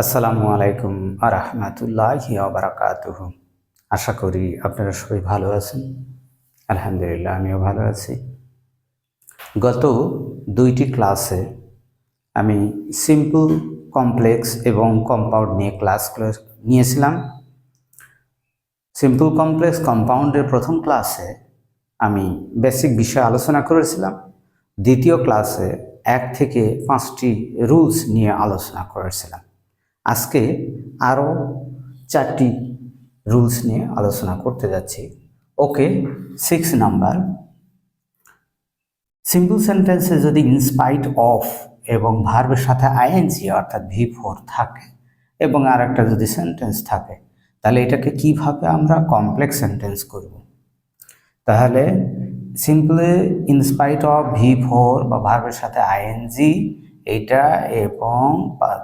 আসসালামু আলাইকুম আরহামাতুল্লাহি ওয়া বারাকাতুহু। আশা করি আপনারা সবাই ভালো আছেন। আলহামদুলিল্লাহ, আমিও ভালো আছি। গত দুইটি ক্লাসে আমি সিম্পল, কমপ্লেক্স এবং কম্পাউন্ড নিয়ে ক্লাসগুলো নিয়েছিলাম। সিম্পল, কমপ্লেক্স, কম্পাউন্ডের প্রথম ক্লাসে আমি বেসিক বিষয় আলোচনা করেছিলাম। দ্বিতীয় ক্লাসে 1 থেকে 5টি রুলস নিয়ে আলোচনা করেছিলাম। আজকে আরও 4টি রুলস নিয়ে আলোচনা করতে যাচ্ছি। ওকে, 6 নাম্বার, সিম্পল সেন্টেন্সে যদি ইনস্পাইট অফ এবং ভার্বের সাথে আইএনজি অর্থাৎ V4 থাকে এবং আর একটা যদি সেন্টেন্স থাকে, তাহলে এটাকে কিভাবে আমরা কমপ্লেক্স সেন্টেন্স করব। তাহলে সিম্পলি ইনস্পাইট অফ V4 বা ভার্বের সাথে আইএনজি এইটা এবং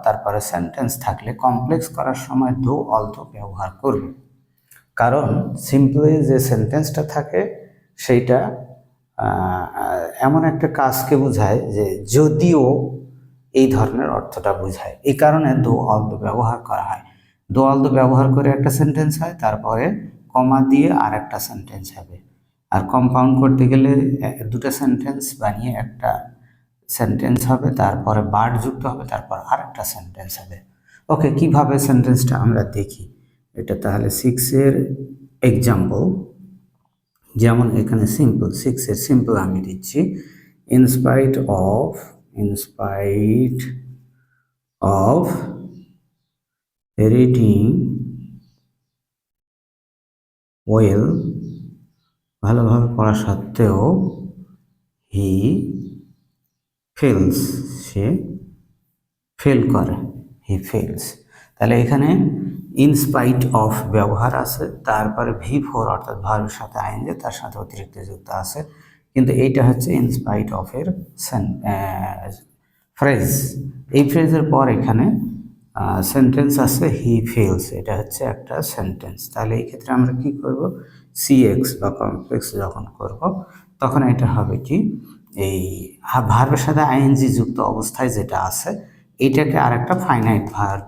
তারপরে সেন্টেন্স থাকলে কমপ্লেক্স করার সময় দো অলতো ব্যবহার করব। কারণ সিম্পলি যে সেন্টেন্সটা থাকে সেইটা এমন একটা কাজকে বোঝায় যে যদিও এই ধরনের অর্থটা বোঝায়, এই কারণে দো অলতো ব্যবহার করা হয়। দো অলতো ব্যবহার করে একটা সেন্টেন্স হয়, তারপরে কমা দিয়ে আর একটা সেন্টেন্স হবে। আর কম্পাউন্ড করতে গেলে দুটো সেন্টেন্স বানিয়ে একটা সেন্টেন্স হবে, তারপরে বার্ড যুক্ত হবে, তারপর আরেকটা সেন্টেন্স হবে। ওকে, কিভাবে সেন্টেন্সটা আমরা দেখি এটা। তাহলে 6-এর এক্সাম্পল, যেমন এখানে সিম্পল, 6-এর সিম্পল আমি দিচ্ছি। ইনস্পাইট অফ রিডিং ওয়েল, ভালোভাবে পড়া সত্ত্বেও হি ফেলস, সে ফেল করে, হি ফেলস। তাহলে এখানে ইনস্পাইট অফ ব্যবহার আছে, তারপরে V4 অর্থাৎ ভার্বের সাথে আইনজে, তার সাথে অতিরিক্ত যুক্ত আছে, কিন্তু এইটা হচ্ছে ইনস্পাইট অফের ফ্রেজ। এই ফ্রেজের পর এখানে সেন্টেন্স আছে হি ফেলস, এটা হচ্ছে একটা সেন্টেন্স। তাহলে এই ক্ষেত্রে আমরা কি করব, CX বা কমপ্লেক্স যখন করব তখন এটা হবে কি, এই ভার্বের সাথে আইএনজি যুক্ত অবস্থায় যেটা আছে এইটাকে আর একটা ফাইনাইট ভার্ব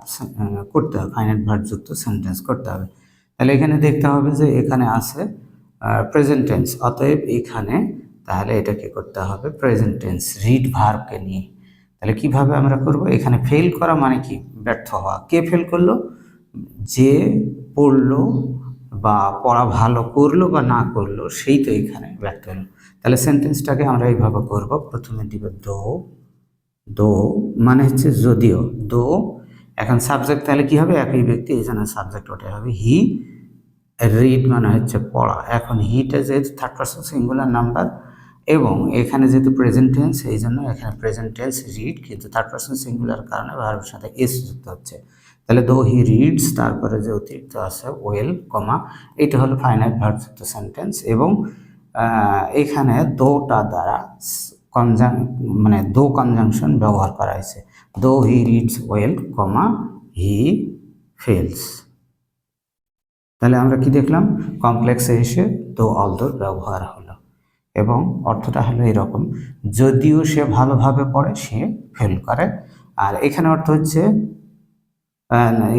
করতে হবে, ফাইনাইট ভার্ব যুক্ত সেন্টেন্স করতে হবে। তাহলে এখানে দেখতে হবে যে এখানে আছে প্রেজেন্ট টেন্স, অতএব এখানে তাহলে এটাকে করতে হবে প্রেজেন্ট টেন্স রিড ভার্বকে নিয়ে। তাহলে কিভাবে আমরা করব, এখানে ফেল করা মানে কি, ব্যর্থ হওয়া। কে ফেল করলো, যে পড়লো বা পড়া ভালো করলো বা না করলো সেই তো এখানে ব্যর্থ হলো। তাহলে সেন্টেন্সটাকে আমরা এইভাবে করব, প্রথমে দিব দো মানে হচ্ছে যদিও, দো এখন সাবজেক্ট, তাহলে কি হবে, একই ব্যক্তি, এই জন্য সাবজেক্ট ওটাই হবে হি। রিড মানে হচ্ছে পড়া, এখন হিটা যেহেতু থার্ড পারসন সিঙ্গুলার নাম্বার এবং এখানে যেহেতু প্রেজেন্ট টেন্স, এই জন্য এখানে প্রেজেন্ট টেন্স রিড, কিন্তু থার্ড পারসন সিঙ্গুলার কারণে ভার্বের সাথে এস যুক্ত হচ্ছে। তাহলে দো হি রিডস, তারপরে যে অতিরিক্ত আছে ওয়েল, কমা, এটা হলো ফাইনাইট ভার্ব যুক্ত সেন্টেন্স। এবং এখানে দোটা দ্বারা মানে দো কনজাংশন ব্যবহার করা হয়েছে, though he reads well, comma, he fails. তাহলে আমরা কি দেখলাম, কমপ্লেক্সে এসে দো অলদোর ব্যবহার হলো এবং অর্থটা হলো এরকম, যদিও সে ভালোভাবে পড়ে সে ফেল করে। আর এখানে অর্থ হচ্ছে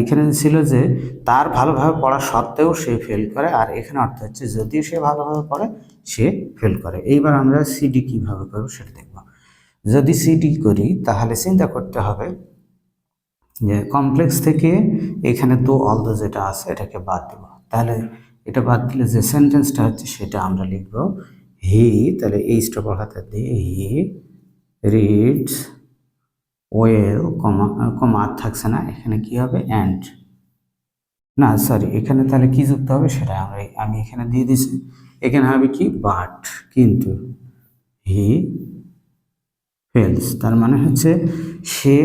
এখানে ছিল যে তার ভালোভাবে পড়া সত্ত্বেও সে ফেল করে, আর এখানে অর্থ হচ্ছে যদিও সে ভালোভাবে পড়ে সে ফেল করে। এইবার আমরা সিডি কিভাবে করব সেটা দেখব। যদি সিডি করি তাহলে চিন্তা করতে হবে যে কমপ্লেক্স থেকে এখানে দো অলদো যেটা আছে এটাকে বাদ দেব। তাহলে এটা বাদ দিলে যে সেন্টেন্সটা হচ্ছে সেটা আমরা লিখব হি, তাহলে এইচটা পড়াতে দিয়ে হি রিডস ওয়েল, কমা আর থাকছে না, এখানে কি হবে অ্যান্ড, না সরি, এখানে তাহলে কি যুক্ত হবে সেটা আমি এখানে দিয়ে দিছি, এখানে হবে কি বাট, কিন্তু হি ফেলস, তার মানে হচ্ছে সে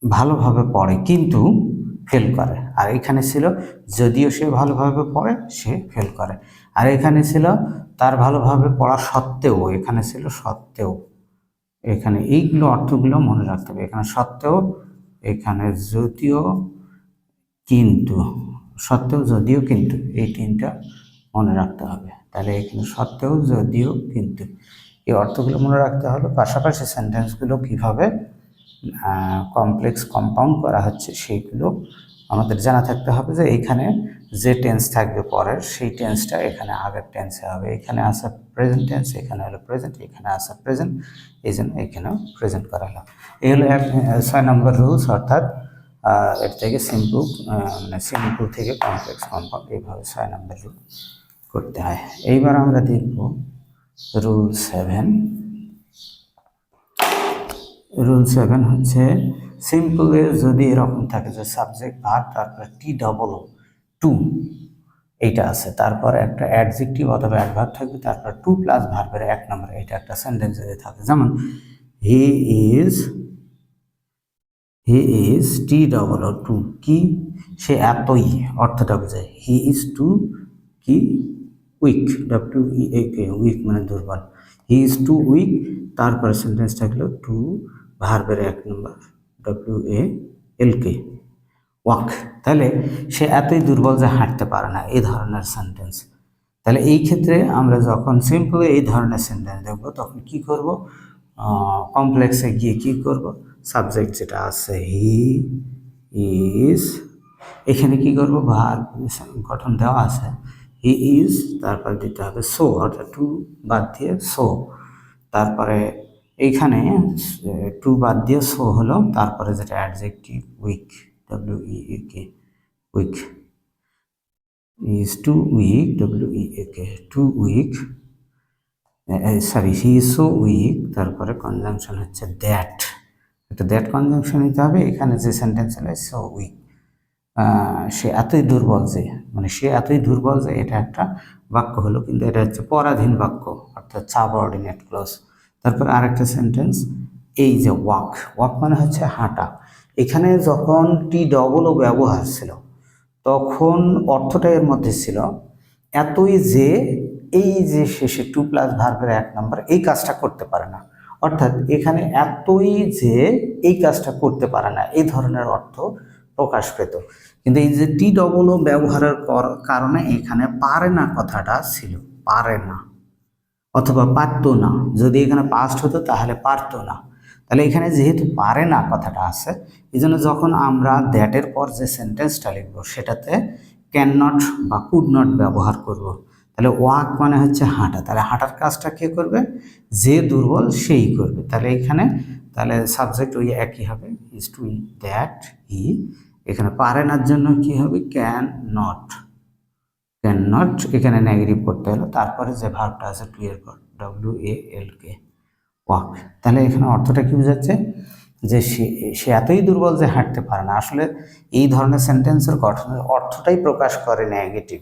ভালোভাবে পড়ে কিন্তু ফেল করে। আর এখানে ছিল যদিও সে ভালোভাবে পড়ে সে ফেল করে। আর এখানে ছিল তার ভালোভাবে পড়া সত্ত্বেও, এখানে ছিল সত্ত্বেও, এখানে এইগুলো অর্থগুলো মনে রাখতে হবে, এখানে সত্ত্বেও, এখানে যদিও, কিন্তু, সত্ত্বেও, যদিও, কিন্তু, এই তিনটা মনে রাখতে হবে। তাহলে এখানে সত্ত্বেও, যদিও, কিন্তু, এই অর্থগুলো মনে রাখতে হবে, পাশাপাশি সেন্টেন্সগুলো কিভাবে কমপ্লেক্স কম্পাউন্ড করা হচ্ছে সেইগুলো আমাদের জানা থাকতে হবে, যে এখানে যে টেন্স থাকবে পরের সেই টেন্সটা এখানে আগের টেন্সে হবে। এখানে আসা প্রেজেন্ট টেন্স, এখানে হলো প্রেজেন্ট, এখানে আসা প্রেজেন্ট, এই জন্য এখানেও প্রেজেন্ট করা হলো। এই হলো 6 নম্বর রুলস, অর্থাৎ এর থেকে সিম্পল মানে সিম্পল থেকে কমপ্লেক্স কম্পাউন্ড এইভাবে 6 নম্বর রুল করতে হয়। এইবার আমরা দেখব রুল 7। রুল 7 হচ্ছে সিম্পলে যদি এরকম থাকে যে সাবজেক্ট ভার্ব তারপরে TOO টু এইটা আছে, তারপর একটা অ্যাডজেক্টিভ অথবা অ্যাডভার্ব থাকবে, তারপর টু প্লাস ভার্বের 1 নম্বর, এটা একটা সেন্টেন্স যদি থাকে, যেমন হি ইজ TOO টু কি, সে এতই, অর্থটা বোঝায়। হি ইজ টু কি উইক, WEAK উইক মানে দুর্বল। হি ইজ টু উইক, তারপরে সেন্টেন্সটা হলো টু ভার্বের 1 নম্বর WALK ওয়াক, তাহলে সে এতই দুর্বল যে হাঁটতে পারে না, এই ধরনের সেন্টেন্স। তাহলে এই ক্ষেত্রে আমরা যখন সিম্পল এই ধরনের সেন্টেন্স দেখব তখন কি করব, কমপ্লেক্সে গিয়ে কি করব, সাবজেক্ট যেটা আছে হি ইজ, এখানে কি করব, ভার্ব গঠন দেওয়া আছে হি ইজ, তারপর দিতে হবে সো, অর্থাৎ টু বাদ দিয়ে সো, তারপরে এইখানে টু বাদ দিয়ে সো হলো, তারপরে যেটা adjective weak WEAK weak, is too weak WEAK too weak, sorry he is so weak, তারপরে কনজাংশন হচ্ছে দ্যাট, একটা দ্যাট কনজাংশন নিতে হবে। এখানে যে সেন্টেন্স হলো সো উইক, সে এতই দুর্বল যে, মানে সে এতই দুর্বল যে, এটা একটা বাক্য হলো, কিন্তু এটা হচ্ছে পরাধীন বাক্য, অর্থাৎ সাবঅর্ডিনেট ক্লজ। তারপর আরেকটা সেন্টেন্স এই যে ওয়াক মানে হচ্ছে হাঁটা, এখানে যখন TOO ব্যবহার ছিল তখন অর্থটা এর মধ্যে ছিল এতই যে, এই যে শেষে টু প্লাস ভার্বের 1 নম্বর এই কাজটা করতে পারে না, অর্থাৎ এখানে এতই যে এই কাজটা করতে পারে না, এই ধরনের অর্থ প্রকাশ পেত। কিন্তু এই যে TOO ব্যবহারের কারণে এখানে পারে না কথাটা ছিল, পারে না অথবা পারতো না, যদি এখানে পাস্ট হতো তাহলে পারতো না। তাহলে এখানে যেহেতু পারে না কথাটা আছে, এই জন্য যখন আমরা দ্যাটের পর যে সেন্টেন্সটা লিখব সেটাতে ক্যান নট বা কুড নট ব্যবহার করব। তাহলে ওয়াক মানে হচ্ছে হাঁটা, তাহলে হাঁটার কাজটা কে করবে, যে দুর্বল সেই করবে। তাহলে এখানে তাহলে সাবজেক্ট ওই একই হবে, ইজ টু দ্যাট হি, এখানে পারে নার জন্য কি হবে, ক্যান নট এখানে নেগেটিভ করতে হলো, তারপরে যে ভার্বটা আছে টু এর পর WALK ওয়াক। তাহলে এখানে অর্থটা কি বোঝাচ্ছে, যে সে এতই দুর্বল যে হাঁটতে পারে না। আসলে এই ধরনের সেন্টেন্সের গঠনের অর্থটাই প্রকাশ করে নেগেটিভ,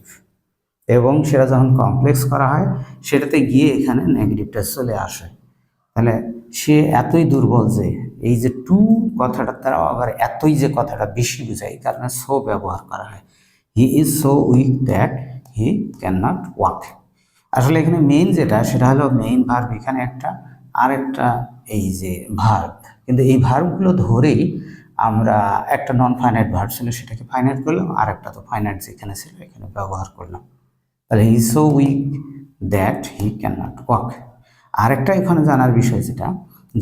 এবং সেটা যখন কমপ্লেক্স করা হয় সেটাতে গিয়ে এখানে নেগেটিভটা চলে আসে। তাহলে সে এতই দুর্বল যে, এই যে টু কথাটা তারা আবার এতই যে কথাটা বেশি বোঝায়, এই কারণে সো ব্যবহার করা হয়। হি is so weak that he can not walk. আসলে এখানে মেইন যেটা সেটা হলো মেইন ভার্ব, এখানে একটা আরেকটা এই যে ভার্ব, কিন্তু এই ভার্বগুলো ধরেই আমরা একটা নন ফাইনাইট ভার্ব ছিল সেটাকে ফাইনাইট করলাম, আর একটা তো ফাইনাইট যেখানে ছিল এখানে ব্যবহার করলাম। তাহলে he so weak that he can not walk. আরেকটা এখানে জানার বিষয় যেটা,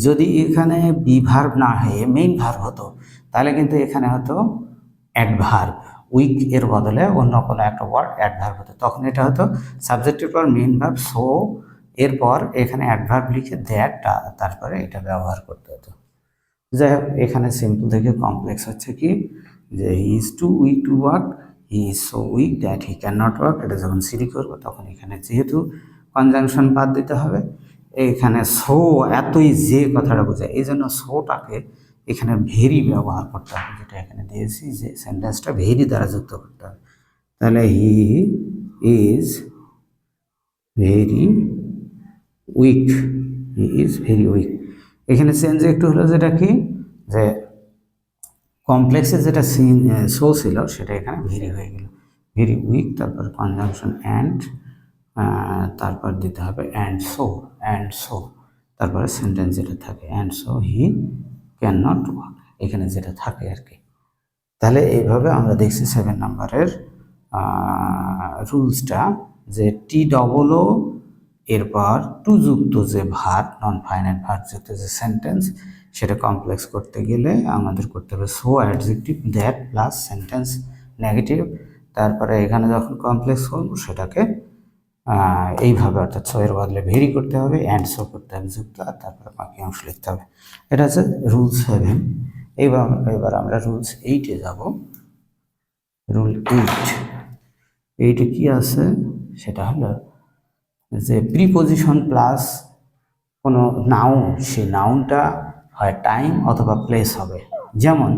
যদি এখানে বি ভার্ব না হয়ে মেইন ভার্ব হতো তাহলে কিন্তু এখানে হতো অ্যাডভার্ব, উইক এর বদলে অন্য কোনো একটা ওয়ার্ড অ্যাডভার্ব হতো, তখন এটা হতো সাবজেক্টের পর মেইন ভার্ব সো, এরপর এখানে অ্যাডভার্ব লিখে দ্যাটটা তারপরে এটা ব্যবহার করতে হতো। যাই হোক, এখানে সিম্পল থেকে কমপ্লেক্স হচ্ছে কি, যে he is too weak to walk, he is so weak that he can not walk, এটা যখন সিরি করবো তখন এখানে যেহেতু কনজাংশন বাদ দিতে হবে, এখানে সো এতই যে কথাটা বোঝায়, এই জন্য সোটাকে এখানে ভেরি ব্যবহার করতে হবে, যেটা এখানে দিয়েছি যে সেন্টেন্সটা ভেরি দ্বারা যুক্ত করতে হবে। তাহলে he is very weak, he is very weak. এখানে চেঞ্জ একটু হলো, যেটা কি, যে কমপ্লেক্সে যেটা সো ছিল সেটা এখানে ভেরি হয়ে গেল, ভেরি উইক, তারপর কনজাংশন অ্যান্ড, তারপর দিতে হবে অ্যান্ড সো, তারপরে সেন্টেন্স যেটা থাকে and so he can not walk, এখানে যেটা থাকে আর কি। তাহলে এইভাবে আমরা দেখছি 7 নম্বরের রুলসটা, যে TOO এরপর টু যুক্ত যে ভার্ব, নন ফাইনাইট ভার্ব যুক্ত যে সেন্টেন্স, সেটা কমপ্লেক্স করতে গেলে আমাদের করতে হবে so adjective that plus sentence negative, তারপরে এখানে যখন কমপ্লেক্স করবো সেটাকে এইভাবে অর্থাৎ সো এর বদলে ভেরি করতে হবে, অ্যান্ড সো করতে হবে যুক্ত, আর তারপরে বাকি অংশ লিখতে হবে। এটা হচ্ছে রুল 7। এবার আমরা রুলস 8-এ যাব। রুল 8-এ কি আছে সেটা হলো যে প্রিপোজিশন প্লাস কোনো নাউন, সেই নাউনটা হয় টাইম অথবা প্লেস হবে। যেমন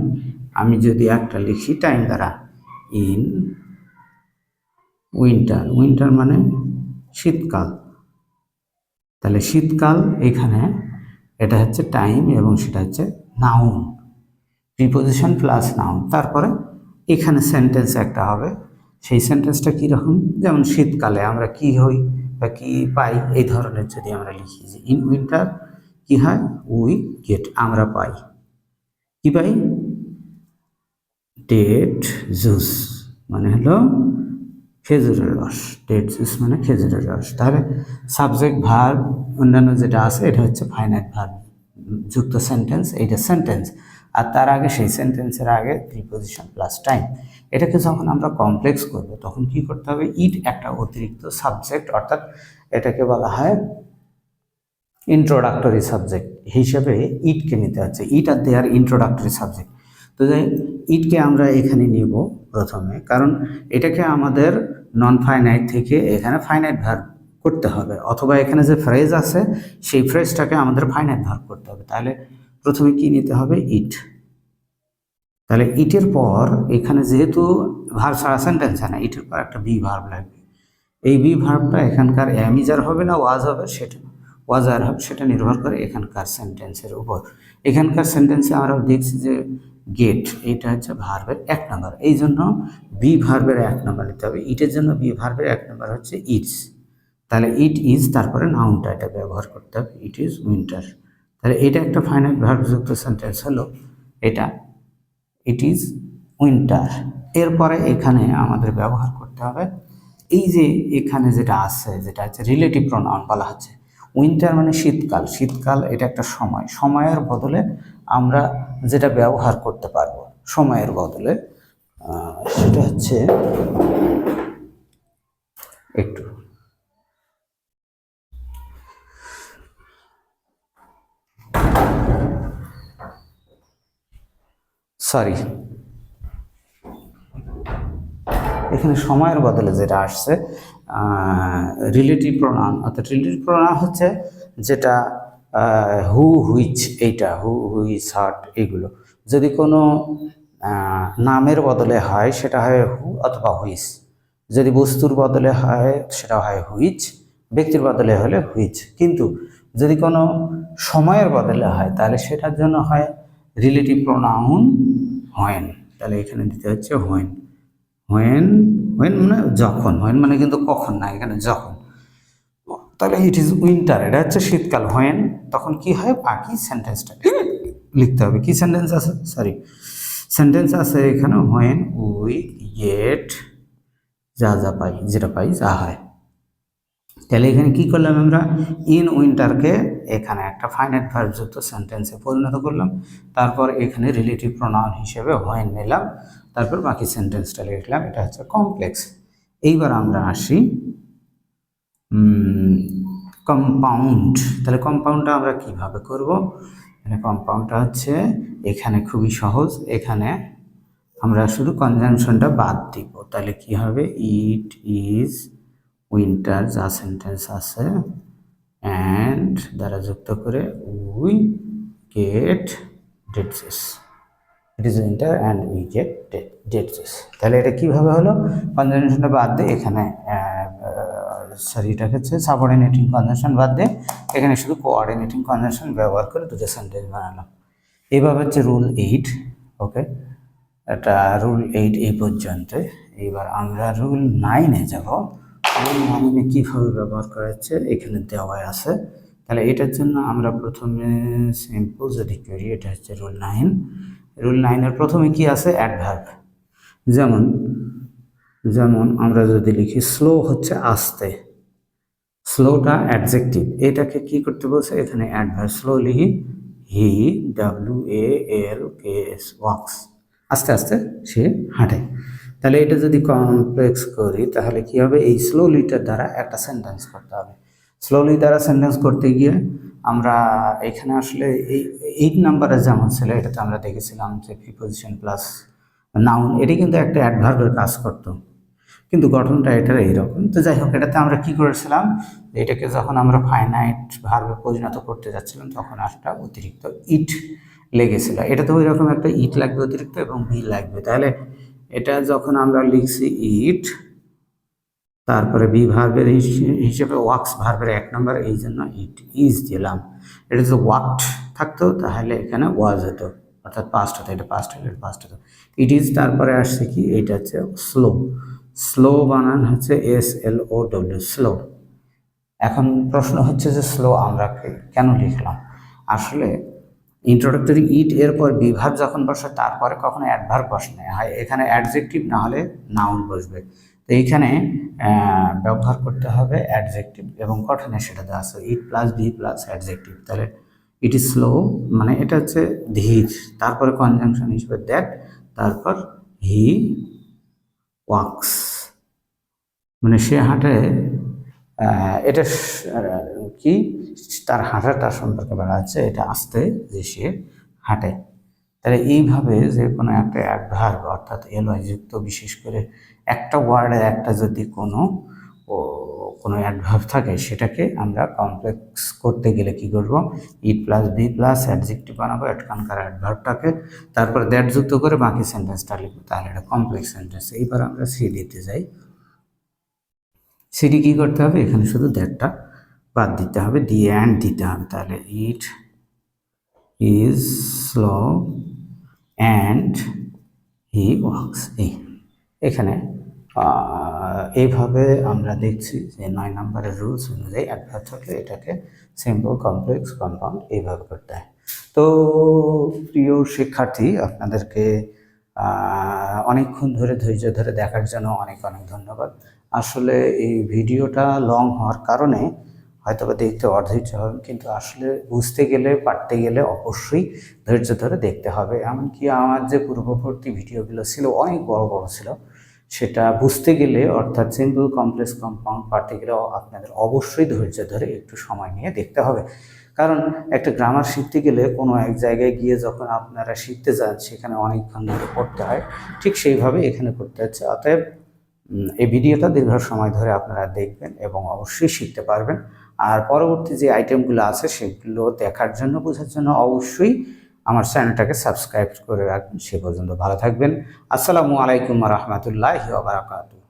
আমি যদি একটা লিখি টাইম দ্বারা, ইন উইন্টার, উইন্টার মানে শীতকাল, তাহলে শীতকাল এখানে এটা হচ্ছে টাইম এবং সেটা হচ্ছে নাউন, প্রিপোজিশন প্লাস নাউন। তারপরে এখানে সেন্টেন্স একটা হবে, সেই সেন্টেন্সটা কীরকম, যেমন শীতকালে আমরা কি হই বা কি পাই, এই ধরনের যদি আমরা লিখি যে ইন উইন্টার কি হয়, উই গেট, আমরা পাই, কি পাই, ডেট জুস মানে হলো খেজুরের রস, ডেট জুস মানে খেজুরের রস। তাহলে সাবজেক্ট ভার্ব অন্যান্য যেটা আছে এটা হচ্ছে ফাইনাইট ভার্ব যুক্ত সেন্টেন্স, এইটা সেন্টেন্স, আর তার আগে সেই সেন্টেন্সের আগে প্রিপোজিশন প্লাস টাইম। এটাকে যখন আমরা কমপ্লেক্স করব তখন কি করতে হবে, ইট একটা অতিরিক্ত সাবজেক্ট, অর্থাৎ এটাকে বলা হয় ইন্ট্রোডাক্টরি সাবজেক্ট হিসেবে ইটকে নিতে হচ্ছে, ইট আর দেয়ার ইন্ট্রোডাক্টরি সাবজেক্ট। তো যাই ইটকে আমরা এখানে নিব প্রথমে, কারণ এটাকে আমাদের নন ফাইনাইট থেকে এখানে ফাইনাইট ভার্ব করতে হবে, অথবা এখানে যে ফ্রেজ আছে সেই ফ্রেজটাকে আমাদের ফাইনাইট ভার্ব করতে হবে। তাহলে প্রথমে কি নিতে হবে, ইট। তাহলে ইটের পর এখানে যেহেতু ভার্ব ছাড়া সেন্টেন্স হয় না, ইটের পর একটা বি ভার্ব লাগবে। এই বি ভার্বটা এখানকার অ্যামিজার হবে না ওয়াজ হবে, সেটা ওয়াজ আর হবে, সেটা নির্ভর করে এখানকার সেন্টেন্সের উপর। এখানকার সেন্টেন্সে আমরা দেখছি যে গেট, এটা হচ্ছে ভার্বের 1 নম্বর, এই জন্য বি ভার্বের 1 নম্বর নিতে হবে। ইটের জন্য বি ভার্বের 1 নম্বর হচ্ছে ইটস। তাহলে ইট ইজ, তারপরে নাউনটা এটা ব্যবহার করতে হবে, ইট ইজ উইন্টার। তাহলে এটা একটা ফাইনাইট ভার্বযুক্ত সেন্টেন্স হলো এটা, ইট ইজ উইন্টার। এরপরে এখানে আমাদের ব্যবহার করতে হবে এই যে এখানে যেটা আছে, যেটা হচ্ছে রিলেটিভ প্রোনাউন বলা হচ্ছে। উইন্টার মানে শীতকাল, শীতকাল এটা একটা সময়, সময়ের বদলে আমরা যেটা ব্যবহার করতে পারবো সময়ের বদলে, সেটা হচ্ছে একটু সরি, এখানে সময়ের বদলে যেটা আসছে রিলেটিভ প্রোনাউন, অর্থাৎ রিলেটিভ প্রোনাউন হচ্ছে যেটা হু হুইচ, এইটা হু হুইচ হার্ট, এগুলো যদি কোনো নামের বদলে হয় সেটা হয় হু অথবা হুইচ, যদি বস্তুর বদলে হয় সেটা হয় হুইচ, ব্যক্তির বদলে হলে হুইচ। কিন্তু যদি কোনো সময়ের বদলে হয় তাহলে সেটার জন্য হয় রিলেটিভ প্রোনাউন হোয়েন। তাহলে এখানে দিতে হচ্ছে হোয়েন, হোয়েন, হোয়েন মানে যখন, হোয়েন মানে কিন্তু কখন না, এখানে যখন। তাহলে ইট ইজ উইন্টার, এটা হচ্ছে শীতকাল, হোয়েন, তখন কি হয়, বাকি সেন্টেন্সটা লিখতে হবে। কি সেন্টেন্স আছে, সরি সেন্টেন্স আছে এখানে, হোয়েন উই গেট, যা যা পাই, যেটা পাই যা হয়। তাহলে এখানে কি করলাম আমরা, ইন উইন্টারকে এখানে একটা ফাইনাইট ভার্বযুক্ত সেন্টেন্সে পরিণত করলাম, তারপর এখানে রিলেটিভ প্রোনাউন হিসেবে হোয়েন নিলাম, তারপর বাকি সেন্টেন্সটা লিখলাম, এটা হচ্ছে কমপ্লেক্স। এইবার আমরা আসি কম্পাউন্ড। তাহলে কম্পাউন্ডটা আমরা কিভাবে করব, মানে কম্পাউন্ডটা হচ্ছে এখানে খুবই সহজ, এখানে আমরা শুধু কনজাংশনটা বাদ দিব। তাহলে কি হবে, ইট ইজ উইন্টার যা সেন্টেন্স আছে অ্যান্ড দ্বারা যুক্ত করে we get dead juice, it is winter and we get dead juice. তাহলে এটা কীভাবে হলো, কনজাংশনটা বাদ দিয়ে এখানে সরি এটা হচ্ছে সাবঅর্ডিনেটিং কনজাংশন বাদ দিয়ে এখানে শুধু কোঅর্ডিনেটিং কনজাংশন ব্যবহার করে দুটো সেন্টেন্স বানালাম। এইভাবে হচ্ছে রুল 8। ওকে, এটা রুল 8 এই পর্যন্ত। এইবার আমরা রুল 9-এ যাব। রুল 9-এ কীভাবে ব্যবহার করা হচ্ছে এখানে দেওয়া আছে। তাহলে এটার জন্য আমরা প্রথমে সিম্পল যদি করি, এটা হচ্ছে রুল 9। রুল 9-এর প্রথমে কি আছে, অ্যাডভার্ব। যেমন যেমন আমরা যদি লিখি স্লো হচ্ছে আস্তে, স্লোটা অ্যাডজেক্টিভ, এটাকে কি করতে বলছে এখানে অ্যাডভার্ব, স্লোলি হি, WALKS, ওয়াক্স, আস্তে আস্তে সে হাঁটে। তাহলে এটা যদি কমপ্লেক্স করি তাহলে কি হবে, এই স্লোলিটার দ্বারা একটা সেন্টেন্স করতে হবে। স্লোলি দ্বারা সেন্টেন্স করতে গিয়ে আমরা এখানে আসলে এই 8 নাম্বারে যেমন ছিল এটাতে আমরা দেখেছিলাম যে প্রিপোজিশন প্লাস নাউন, এটি কিন্তু একটা অ্যাডভার্বের কাজ করতো, কিন্তু গঠনটা এটার এইরকম। তো যাই হোক, এটাতে আমরা কি করেছিলাম, এটাকে যখন আমরা ফাইনাইট ভার্বে পরিণত করতে যাচ্ছিলাম তখন একটা অতিরিক্ত ইট লেগেছিল। এটা তো ওই রকম একটা ইট লাগবে অতিরিক্ত এবং বি লাগবে। তাহলে এটা যখন আমরা লিখছি ইট, তারপরে বি ভার্বের হিসেবে ওয়াক্স ভার্বের 1 নম্বর, এই জন্য ইট ইজ দিলাম। এটা যদি ওয়াকড থাকতো তাহলে এখানে ওয়াজ হতো, অর্থাৎ পাস্ট হতো, এটা পাস্ট হতো, এটা পাস্ট হতো। ইট ইজ তারপরে আসছে কি, এটা হচ্ছে স্লো, স্লো বানান হচ্ছে SLOW, স্লো। এখন প্রশ্ন হচ্ছে যে স্লো আমরা কেন লিখলাম? আসলে ইন্ট্রোডাক্টরি ইট এরপর বিভাগ যখন বসে তারপরে কখনো অ্যাডভার্ব বসে না হয়, এখানে অ্যাডজেক্টিভ না হলে নাউন বসবে। তো এইখানে ব্যবহার করতে হবে অ্যাডজেক্টিভ এবং গঠনে সেটা দেওয়া আছে ইট প্লাস বি প্লাস অ্যাডজেক্টিভ। তাহলে ইট ইজ স্লো মানে এটা হচ্ছে ধীর, তারপরে কনজাংশন হিসেবে দ্যাট, তারপর হি ওয়াক্স মানে সে হাঁটে। এটা কি, তার হাঁটাটা সম্পর্কে বলা হচ্ছে এটা আস্তে যে সে হাঁটে। তাহলে এইভাবে যে কোনো একটা অ্যাডভার্ব অর্থাৎ এলওয়াই যুক্ত, বিশেষ করে একটা ওয়ার্ডে একটা যদি কোনো অ্যাডভার্ব থাকে সেটাকে আমরা কমপ্লেক্স করতে গেলে কি করব, ইট প্লাস বি প্লাস অ্যাডজেক্টিভ বানাবো এখানকার অ্যাডভার্বটাকে, তারপর দ্যাট যুক্ত করে বাকি সেন্টেন্সটা লিখবো, তাহলে এটা কমপ্লেক্স সেন্টেন্স। এইবার আমরা সিডিতে যাই। সিডি কী করতে হবে, এখানে শুধু দ্যাটটা বাদ দিতে হবে, দিয়ে অ্যান্ড দিতে হবে। তাহলে it is slow and he wax. এখানে এইভাবে আমরা দেখছি যে 9 নম্বরের রুলস অনুযায়ী অ্যাডভার্ব থাকলে এটাকে সিম্পল, কমপ্লেক্স, কম্পাউন্ড এইভাবে করতে হয়। তো প্রিয় শিক্ষার্থী, আপনাদেরকে অনেকক্ষণ ধরে ধৈর্য ধরে দেখার জন্য অনেক অনেক ধন্যবাদ। আসলে এই ভিডিওটা লং হওয়ার কারণে হয়তো বা দেখতে অধৈর্য হবে, কিন্তু আসলে বুঝতে গেলে পারতে গেলে অবশ্যই ধৈর্য ধরে দেখতে হবে। এমনকি আমার যে পূর্ববর্তী ভিডিওগুলো ছিল অনেক বড় বড় ছিল, সেটা বুঝতে গেলে অর্থাৎ সিম্পল, কমপ্লেক্স, কম্পাউন্ড পারতে গেলে আপনাদের অবশ্যই ধৈর্য ধরে একটু সময় নিয়ে দেখতে হবে। কারণ একটা গ্রামার শিখতে গেলে কোনো এক জায়গায় গিয়ে যখন আপনারা শিখতে যান সেখানে অনেকক্ষণ ধরে পড়তে হয়, ঠিক সেইভাবে এখানে করতে হচ্ছে। অতএব এই ভিডিওটা দীর্ঘ সময় ধরে আপনারা দেখবেন এবং অবশ্যই শিখতে পারবেন। আর পরবর্তী যে আইটেমগুলো আছে সেগুলো দেখার জন্য, বোঝার জন্য অবশ্যই আমার চ্যানেলটাকে সাবস্ক্রাইব করে রাখবেন। সে পর্যন্ত ভালো থাকবেন। আসসালামু আলাইকুম ওয়া রাহমাতুল্লাহি ওয়া বারাকাতুহু।